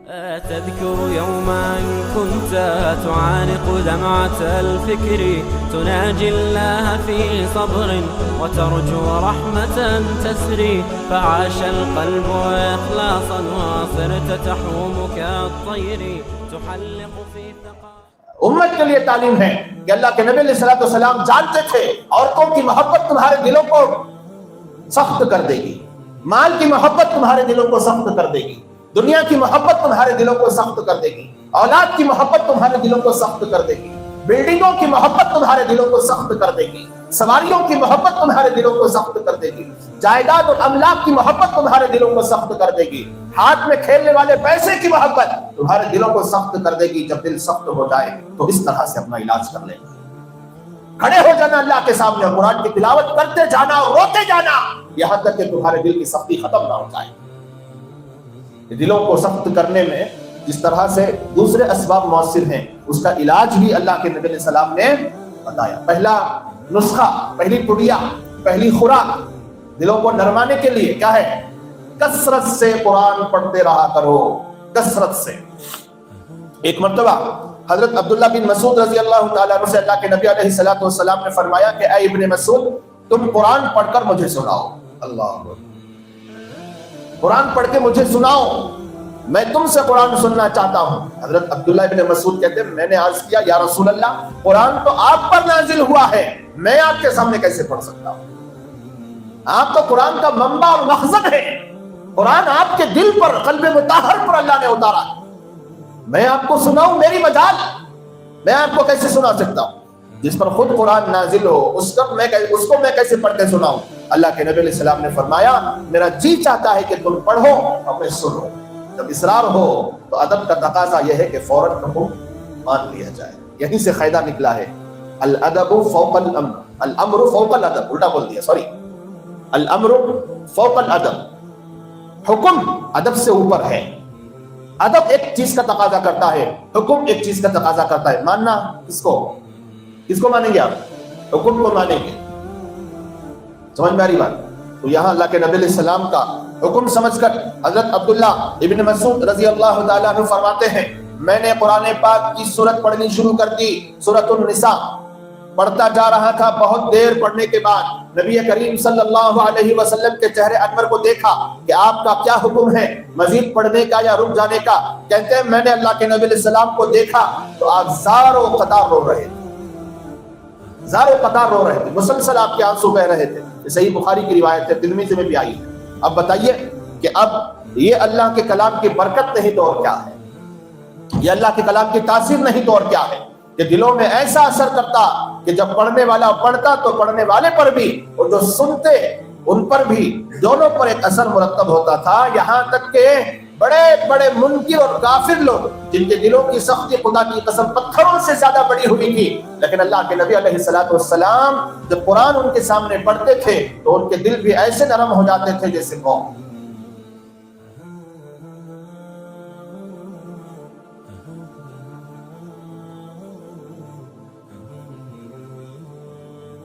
تذكر يوما كنت تعانق دمعة الفكر تناجي الله في صبر وترجو رحمة تسري فعاش القلب إخلاصا وصرت تحوم كالطير تحلق في ثقافة. امت کے لیے تعلیم ہے کہ اللہ کے نبی علیہ الصلوۃ والسلام جانتے تھے عورتوں کی محبت تمہارے دلوں کو سخت کر دے گی، مال کی محبت تمہارے دلوں کو سخت کر دے گی، دنیا کی محبت تمہارے دلوں کو سخت کر دے گی، اولاد کی محبت تمہارے دلوں کو سخت کر دے گی، بلڈنگوں کی محبت تمہارے دلوں کو سخت کر دے گی، سواریوں کی محبت تمہارے دلوں کو سخت کر دے گی، جائیداد اور املاک کی محبت تمہارے دلوں کو سخت کر دے گی، ہاتھ میں کھیلنے والے پیسے کی محبت تمہارے دلوں کو سخت کر دے گی۔ جب دل سخت ہو جائے تو اس طرح سے اپنا علاج کر لے، کھڑے ہو جانا اللہ کے سامنے، قرآن کی تلاوت کرتے جانا اور روتے جانا یہاں تک کہ تمہارے دل کی سختی ختم نہ ہو جائے۔ دلوں کو سخت کرنے میں جس طرح سے دوسرے اسباب مؤثر ہیں اس کا علاج بھی اللہ کے نبی علیہ السلام نے بتایا۔ پہلا نسخہ، پہلی پڑیا، پہلی خوراک دلوں کو نرمانے کے لیے کیا ہے؟ کثرت سے قرآن پڑھتے رہا کرو، کثرت سے۔ ایک مرتبہ حضرت عبداللہ بن مسعود رضی اللہ تعالیٰ عنہ سے اللہ کے نبی علیہ السلام نے فرمایا کہ اے ابن مسعود تم قرآن پڑھ کر مجھے سناؤ، اللہ قرآن پڑھ کے مجھے سناؤ، میں تم سے قرآن سننا چاہتا ہوں۔ حضرت عبداللہ بن مسعود کہتے ہیں میں نے عرض کیا یا رسول اللہ قرآن تو آپ پر نازل ہوا ہے، میں آپ کے سامنے کیسے پڑھ سکتا ہوں؟ آپ تو قرآن کا منبع اور مخزن ہے، قرآن آپ کے دل پر، قلب مطہر پر اللہ نے اتارا، میں آپ کو سناؤں میری مجال، میں آپ کو کیسے سنا سکتا ہوں؟ جس پر خود قرآن نازل ہو اس کو میں کیسے پڑھ کے سناؤں؟ اللہ کے نبی علیہ السلام نے فرمایا میرا جی چاہتا ہے کہ تم پڑھو اور میں سنو۔ جب اصرار ہو تو ادب کا تقاضا یہ ہے کہ فوراً حکم مان لیا جائے۔ یہیں سے قاعدہ نکلا ہے الادب فوق الامر، الامر فوق الادب، الٹا بول دیا سوری، الامر فوق الادب، حکم ادب سے اوپر ہے۔ ادب ایک چیز کا تقاضا کرتا ہے، حکم ایک چیز کا تقاضا کرتا ہے۔ ماننا کس کو مانیں گے آپ؟ حکم کو مانیں گے، سمجھ میں آ رہی بات؟ تو یہاں اللہ کے نبی علیہ السلام کا حکم سمجھ کر حضرت عبداللہ ابن مسعود رضی اللہ تعالیٰ عنہ فرماتے ہیں میں نے قرآن پاک کی سورت پڑھنی شروع کر دی، سورۃ النساء پڑھتا جا رہا تھا۔ بہت دیر پڑھنے کے بعد نبی کریم صلی اللہ علیہ وسلم کے چہرے انور کو دیکھا کہ آپ کا کیا حکم ہے، مزید پڑھنے کا یا رک جانے کا؟ کہتے ہیں میں نے اللہ کے نبی علیہ السلام کو دیکھا تو آپ زار و قطار رو رہے تھے، زار و قطار رو رہے تھے، مسلسل آپ کے آنسو بہ رہے تھے۔ صحیح بخاری کی روایت ہے، ترمذی میں بھی آئی ہے۔ اب بتائیے کہ اب یہ اللہ کے کلام کی برکت نہیں تو اور کیا ہے؟ یہ اللہ کے کلام کی تاثیر نہیں تو اور کیا ہے کہ دلوں میں ایسا اثر کرتا کہ جب پڑھنے والا پڑھتا تو پڑھنے والے پر بھی اور جو سنتے ان پر بھی، دونوں پر ایک اثر مرتب ہوتا تھا، یہاں تک کہ بڑے بڑے منکر اور کافر لوگ جن کے دلوں کی سختی خدا کی قسم پتھروں سے زیادہ بڑی ہوئی تھی، لیکن اللہ کے نبی علیہ السلام جب قرآن ان کے سامنے پڑھتے تھے تو ان کے دل بھی ایسے نرم ہو جاتے تھے جیسے قوم